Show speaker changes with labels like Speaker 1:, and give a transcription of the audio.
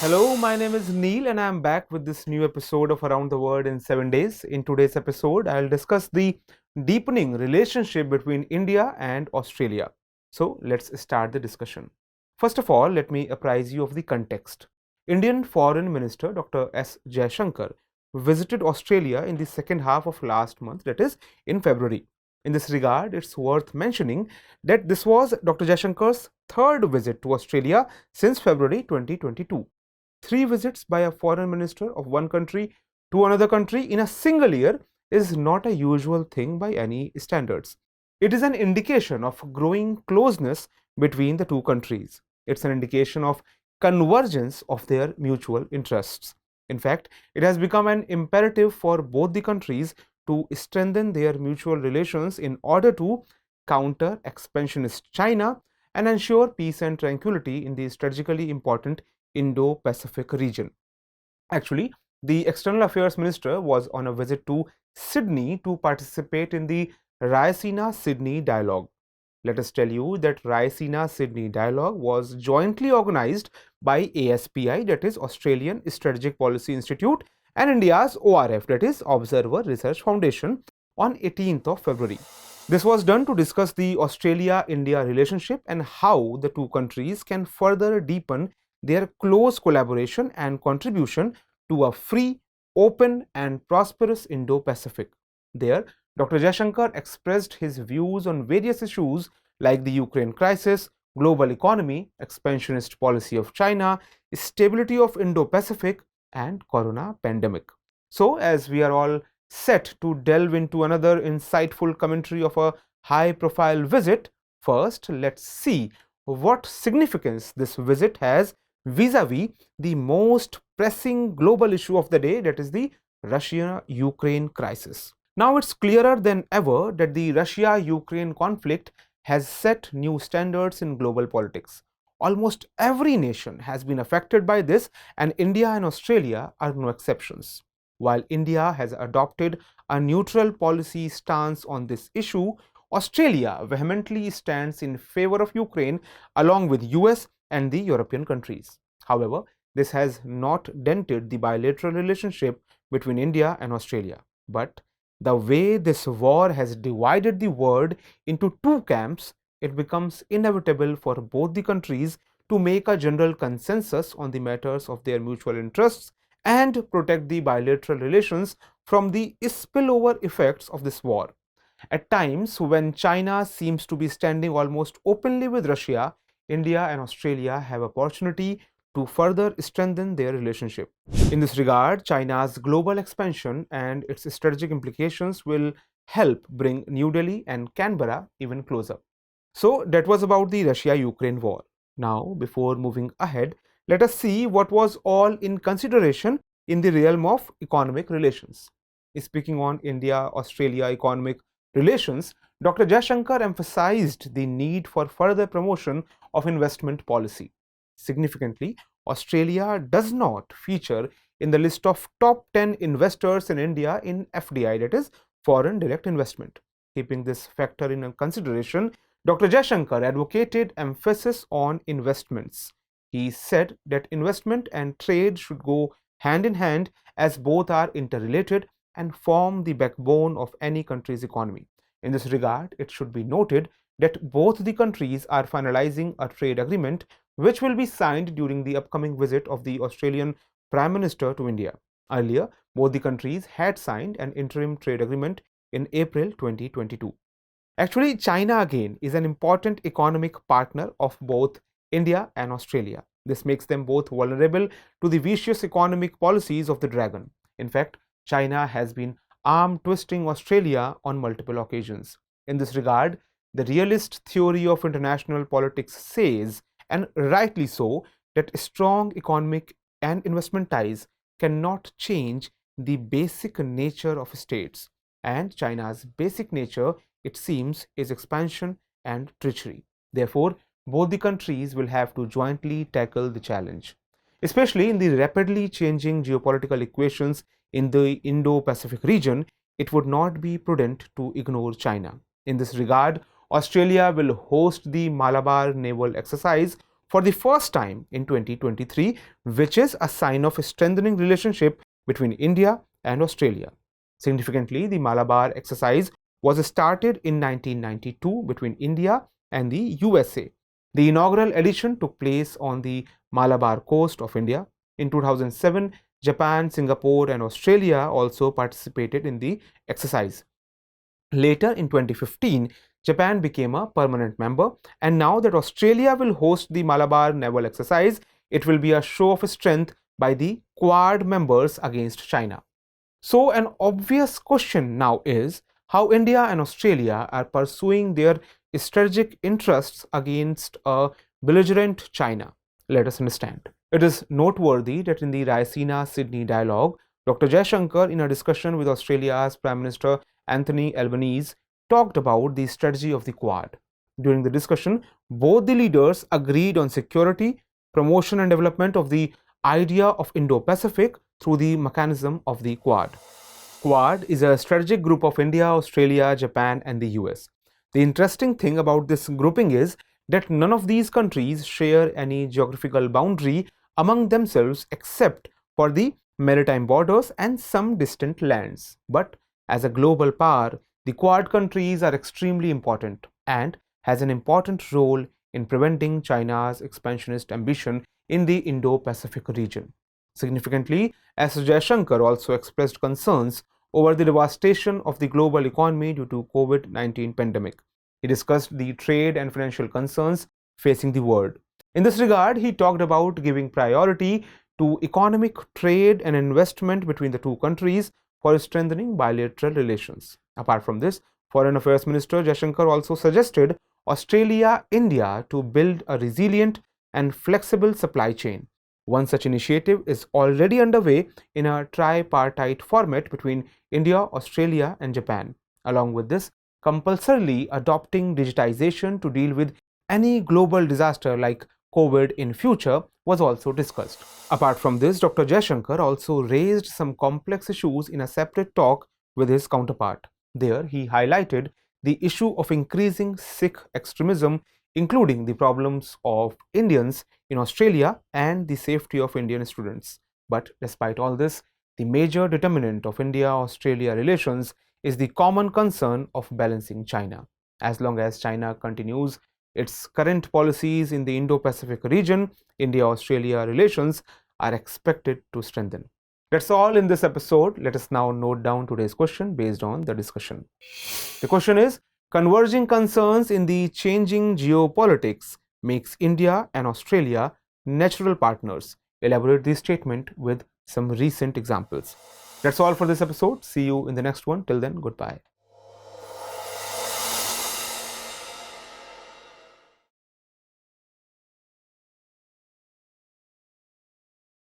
Speaker 1: Hello, my name is Neel and I am back with this new episode of Around the World in 7 days. In today's episode, I'll discuss the deepening relationship between India and Australia. So, let's start the discussion. First of all, let me apprise you of the context. Indian Foreign Minister Dr. S. Jaishankar visited Australia in the second half of last month, that is, in February. In this regard, it's worth mentioning that this was Dr. Jaishankar's third visit to Australia since February 2022. Three visits by a foreign minister of one country to another country in a single year is not a usual thing by any standards. It is an indication of growing closeness between the two countries. It's an indication of convergence of their mutual interests. In fact, it has become an imperative for both the countries to strengthen their mutual relations in order to counter expansionist China and ensure peace and tranquility in the strategically important Indo-Pacific region. Actually, the External Affairs Minister was on a visit to Sydney to participate in the Raisina-Sydney Dialogue. Let us tell you that Raisina-Sydney Dialogue was jointly organized by ASPI, that is Australian Strategic Policy Institute, and India's ORF, that is Observer Research Foundation, on 18th of February. This was done to discuss the Australia-India relationship and how the two countries can further deepen their close collaboration and contribution to a free, open and prosperous Indo-Pacific. There, Dr. Jaishankar expressed his views on various issues like the Ukraine crisis, global economy, expansionist policy of China, stability of Indo-Pacific and corona pandemic. So, as we are all set to delve into another insightful commentary of a high-profile visit, first let's see what significance this visit has vis-a-vis the most pressing global issue of the day, that is the Russia-Ukraine crisis. Now it's clearer than ever that the Russia-Ukraine conflict has set new standards in global politics. Almost every nation has been affected by this, and India and Australia are no exceptions. While India has adopted a neutral policy stance on this issue, Australia vehemently stands in favor of Ukraine along with US and the European countries. However, this has not dented the bilateral relationship between India and Australia. But the way this war has divided the world into two camps, it becomes inevitable for both the countries to make a general consensus on the matters of their mutual interests and protect the bilateral relations from the spillover effects of this war. At times, when China seems to be standing almost openly with Russia, India and Australia have opportunity to further strengthen their relationship. In this regard, China's global expansion and its strategic implications will help bring New Delhi and Canberra even closer. So that was about the Russia-Ukraine war. Now, before moving ahead, let us see what was all in consideration in the realm of economic relations. Speaking on India-Australia economic relations, Dr. Jaishankar emphasized the need for further promotion of investment policy. Significantly, Australia does not feature in the list of top 10 investors in India in FDI, that is, foreign direct investment. Keeping this factor in consideration, Dr. Jaishankar advocated emphasis on investments. He said that investment and trade should go hand in hand as both are interrelated and form the backbone of any country's economy. In this regard, it should be noted that both the countries are finalizing a trade agreement which will be signed during the upcoming visit of the Australian Prime Minister to India. Earlier, both the countries had signed an interim trade agreement in April 2022. Actually, China again is an important economic partner of both India and Australia. This makes them both vulnerable to the vicious economic policies of the dragon. In fact, China has been arm twisting Australia on multiple occasions. In this regard, the realist theory of international politics says, and rightly so, that strong economic and investment ties cannot change the basic nature of states. And China's basic nature, it seems, is expansion and treachery. Therefore, both the countries will have to jointly tackle the challenge. Especially in the rapidly changing geopolitical equations in the Indo-Pacific region, it would not be prudent to ignore China. In this regard, Australia will host the Malabar naval exercise, for the first time in 2023, which is a sign of a strengthening relationship between India and Australia. Significantly, the Malabar exercise was started in 1992 between India and the USA. The inaugural edition took place on the Malabar coast of India. In 2007, Japan, Singapore, and Australia also participated in the exercise. Later, in 2015, Japan became a permanent member, and now that Australia will host the Malabar naval exercise, it will be a show of strength by the Quad members against China. So, an obvious question now is how India and Australia are pursuing their strategic interests against a belligerent China. Let us understand. It is noteworthy that in the Raisina-Sydney Dialogue, Dr. Jaishankar, in a discussion with Australia's Prime Minister Anthony Albanese, talked about the strategy of the Quad. During the discussion, both the leaders agreed on security, promotion and development of the idea of Indo-Pacific through the mechanism of the Quad. Quad is a strategic group of India, Australia, Japan, and the US. The interesting thing about this grouping is that none of these countries share any geographical boundary among themselves except for the maritime borders and some distant lands. But as a global power, the Quad countries are extremely important and has an important role in preventing China's expansionist ambition in the Indo-Pacific region. Significantly, as Jaishankar also expressed concerns over the devastation of the global economy due to COVID-19 pandemic. He discussed the trade and financial concerns facing the world. In this regard, he talked about giving priority to economic trade and investment between the two countries for strengthening bilateral relations. Apart from this, Foreign Affairs Minister Jaishankar also suggested Australia-India to build a resilient and flexible supply chain. One such initiative is already underway in a tripartite format between India, Australia, and Japan. Along with this, compulsorily adopting digitization to deal with any global disaster like COVID in future was also discussed. Apart from this, Dr. Jaishankar also raised some complex issues in a separate talk with his counterpart. There, he highlighted the issue of increasing Sikh extremism, including the problems of Indians in Australia and the safety of Indian students. But despite all this, the major determinant of India-Australia relations is the common concern of balancing China. As long as China continues its current policies in the Indo-Pacific region, India-Australia relations are expected to strengthen. That's all in this episode. Let us now note down today's question based on the discussion. The question is, converging concerns in the changing geopolitics makes India and Australia natural partners. Elaborate this statement with some recent examples. That's all for this episode. See you in the next one. Till then, goodbye.